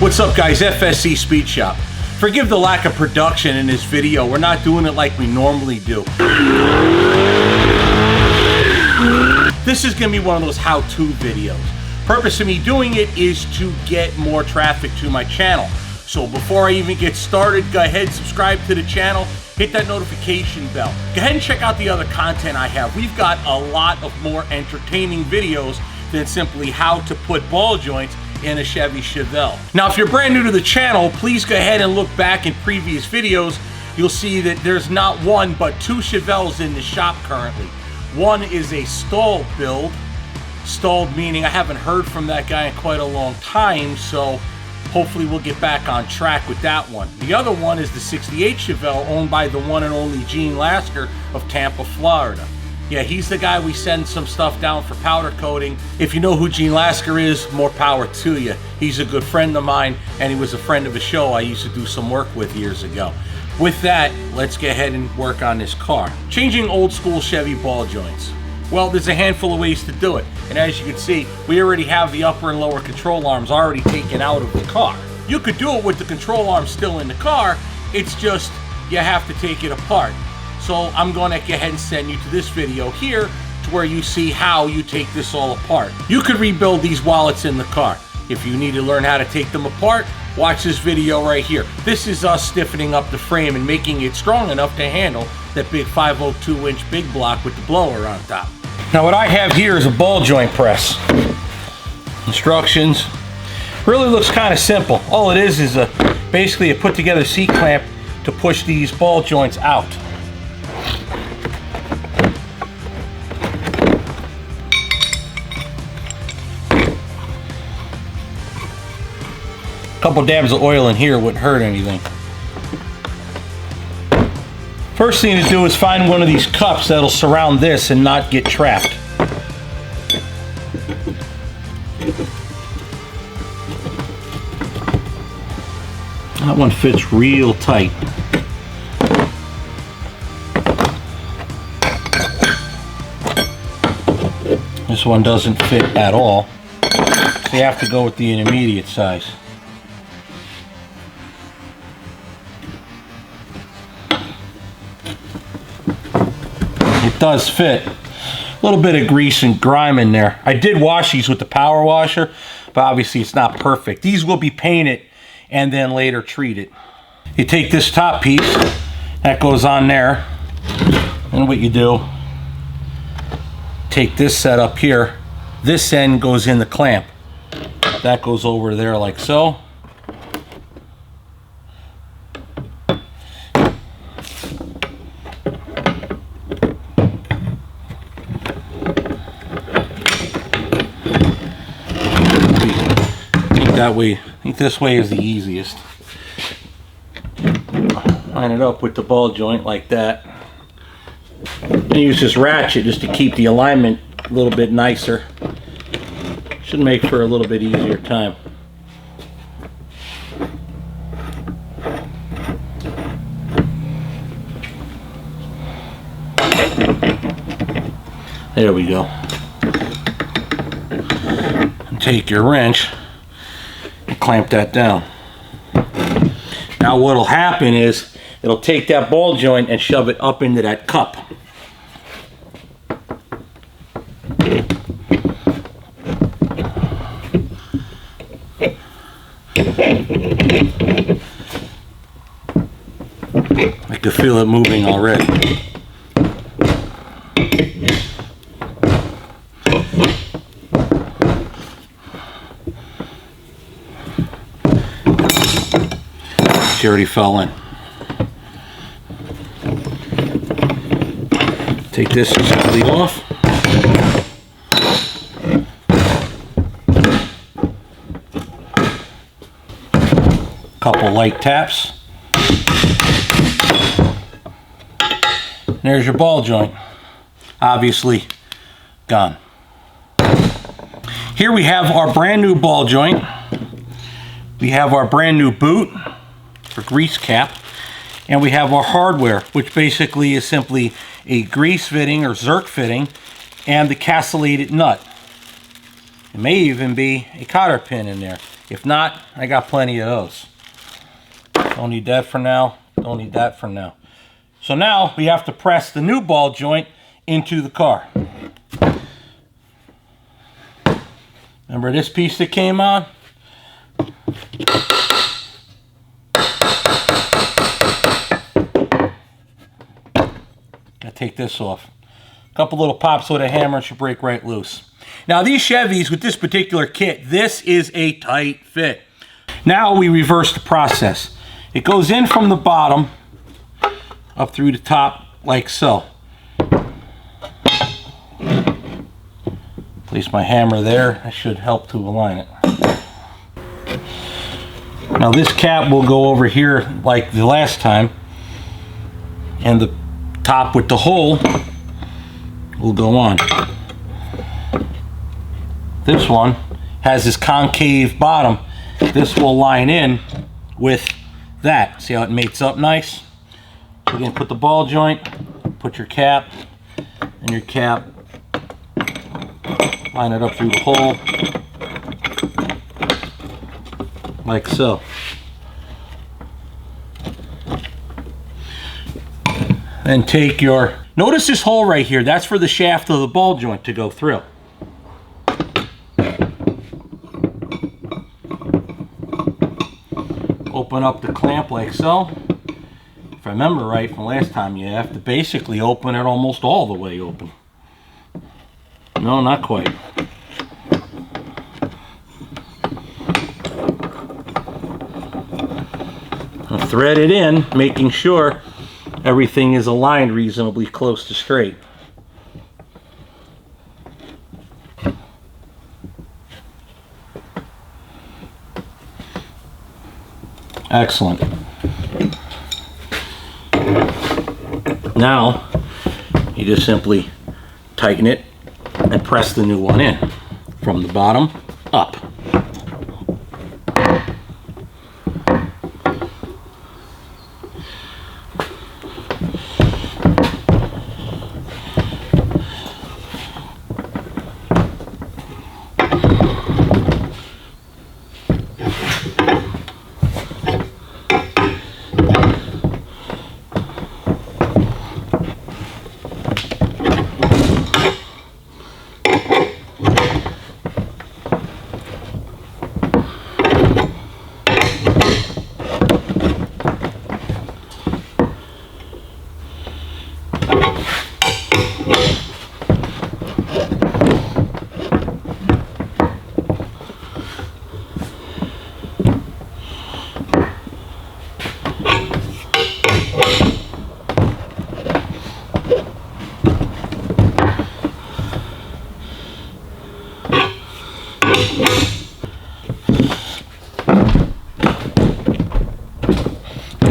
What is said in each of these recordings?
What's up guys, FSC Speed Shop. Forgive the lack of production in this video. We're not doing it like we normally do. This is gonna be one of those how-to videos. Purpose of me doing it is to get more traffic to my channel. So before I even get started, go ahead, subscribe to the channel, hit that notification bell. Go ahead and check out the other content I have. We've got a lot of more entertaining videos than simply how to put ball joints in a Chevy Chevelle. Now, if you're brand new to the channel, please go ahead and look back in previous videos. You'll see that there's not one, but two Chevelles in the shop currently. One is a stalled build. Stalled meaning I haven't heard from that guy in quite a long time, so hopefully we'll get back on track with that one. The other one is the 68 Chevelle owned by the one and only Gene Lasker of Tampa, Florida. Yeah, he's the guy we send some stuff down for powder coating. If you know who Gene Lasker is, more power to you. He's a good friend of mine, and he was a friend of a show I used to do some work with years ago. With that, let's get ahead and work on this car. Changing old school Chevy ball joints. Well, there's a handful of ways to do it. And as you can see, we already have the upper and lower control arms already taken out of the car. You could do it with the control arms still in the car. It's just, you have to take it apart. So I'm going to go ahead and send you to this video here to where you see how you take this all apart. You could rebuild these while it's in the car. If you need to learn how to take them apart, watch this video right here. This is us stiffening up the frame and making it strong enough to handle that big 502-inch big block with the blower on top. Now what I have here is a ball joint press. Instructions. Really looks kind of simple. All it is basically a put together C-clamp to push these ball joints out. A couple dabs of oil in here wouldn't hurt anything. First thing to do is find one of these cups that'll surround this and not get trapped. That one fits real tight. This one doesn't fit at all. So you have to go with the intermediate size. It does fit. A little bit of grease and grime in there. I did wash these with the power washer, but obviously it's not perfect. These will be painted and then later treated. You take this top piece, that goes on there, and what you do, take this set up here, this end goes in the clamp. That goes over there like so. That way, I think this way is the easiest. Line it up with the ball joint like that. And use this ratchet just to keep the alignment a little bit nicer. Should make for a little bit easier time. There we go. And take your wrench and clamp that down. Now what'll happen is it'll take that ball joint and shove it up into that cup. I can feel it moving already. She already fell in. Take this simply off. Couple light taps. There's your ball joint. Obviously gone. Here we have our brand new ball joint. We have our brand new boot for grease cap, and we have our hardware, which basically is simply a grease fitting or Zerk fitting and the castellated nut. It may even be a cotter pin in there. If not, I got plenty of those. Don't need that for now. Don't need that for now. So now we have to press the new ball joint into the car. Remember this piece that came on? Gotta take this off. A couple little pops with a hammer should break right loose. Now these Chevys with this particular kit, this is a tight fit. Now we reverse the process. It goes in from the bottom up through the top like so. Place my hammer there. That should help to align it. Now this cap will go over here like the last time, and the top with the hole will go on. This one has this concave bottom. This will line in with that. See how it mates up nice? Again, put the ball joint, put your cap, and your cap, line it up through the hole, like so. Then take your, notice this hole right here, that's for the shaft of the ball joint to go through. Open up the clamp like so. If I remember right from last time, you have to basically open it almost all the way open. No, not quite. I'll thread it in, making sure everything is aligned reasonably close to straight. Excellent. Now, you just simply tighten it and press the new one in from the bottom up.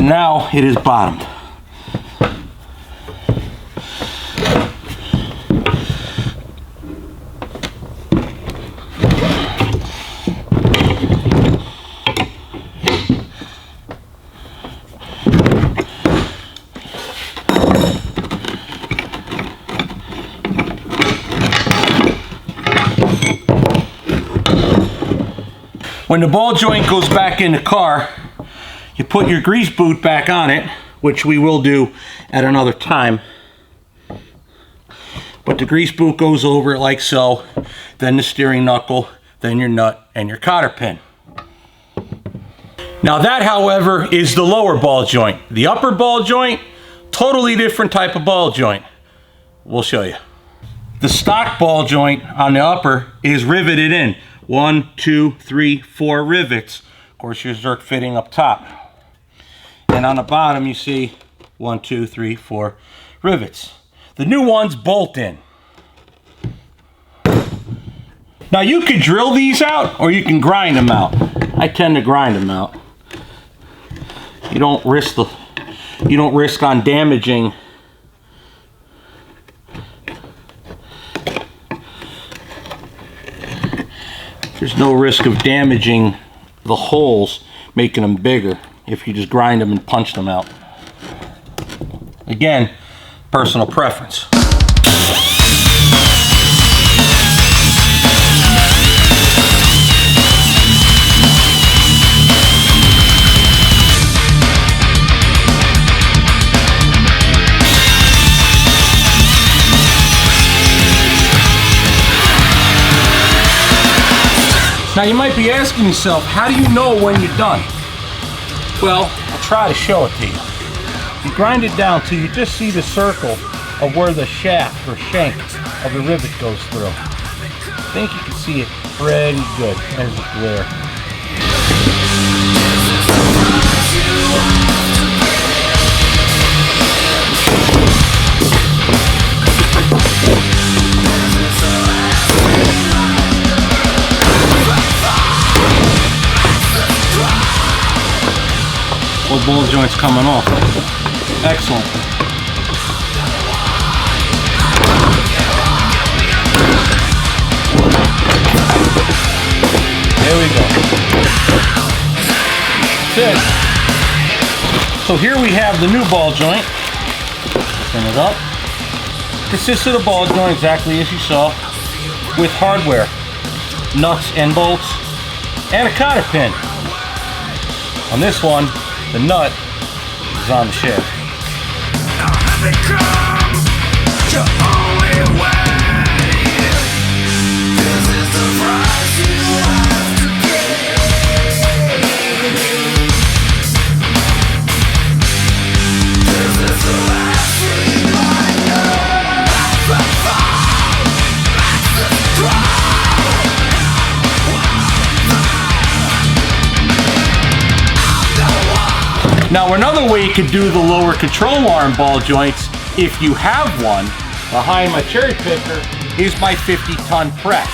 Now it is bottomed. When the ball joint goes back in the car, you put your grease boot back on it, which we will do at another time. But the grease boot goes over it like so, then the steering knuckle, then your nut, and your cotter pin. Now that, however, is the lower ball joint. The upper ball joint, totally different type of ball joint. We'll show you. The stock ball joint on the upper is riveted in. 1, 2, 3, 4 rivets. Of course, your Zerk fitting up top. And on the bottom, you see 1, 2, 3, 4 rivets. The new ones bolt in. Now you could drill these out, or you can grind them out. I tend to grind them out. You don't risk on damaging There's no risk of damaging the holes, making them bigger, if you just grind them and punch them out. Again, personal preference. Now you might be asking yourself, how do you know when you're done? Well, I'll try to show it to you. You grind it down till you just see the circle of where the shaft or shank of the rivet goes through. I think you can see it pretty good. There's the glare. All ball joints coming off. Excellent. There we go. That's it. So here we have the new ball joint. Open it up. Consists of the ball joint exactly as you saw, with hardware, nuts and bolts, and a cotter pin. On this one, the nut is on the shaft. Now another way you could do the lower control arm ball joints, if you have one, behind my cherry picker is my 50-ton press.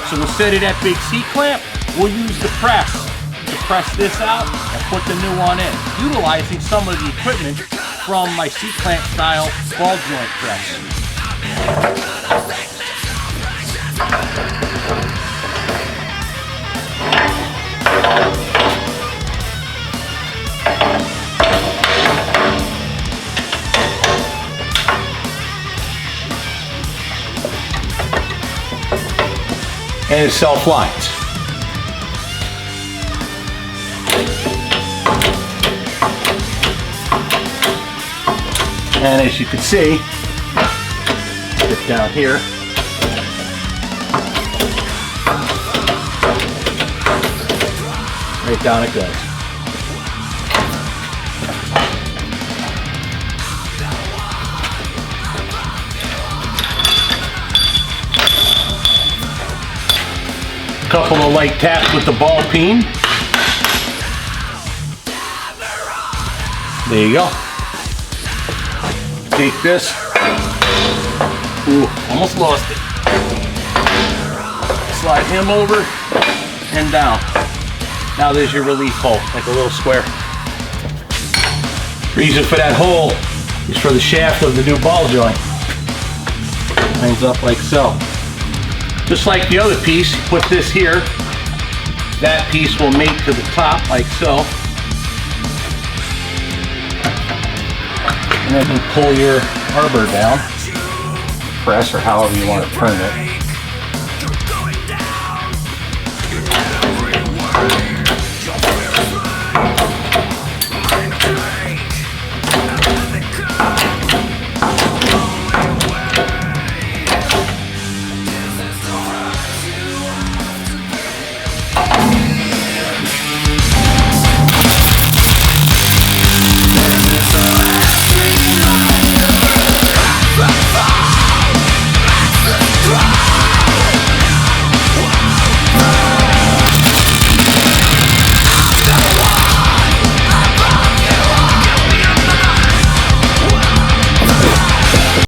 So instead of that big C-clamp, we'll use the press to press this out and put the new one in, utilizing some of the equipment from my C-clamp style ball joint press. And it self-lines. And as you can see, dip down here, right down it goes. Couple of light taps with the ball peen. There you go. Take this. Ooh, almost lost it. Slide him over and down. Now there's your relief hole, like a little square. Reason for that hole is for the shaft of the new ball joint. Lines up like so. Just like the other piece, you put this here, that piece will mate to the top like so. And then you pull your arbor down, press or however you want to turn it.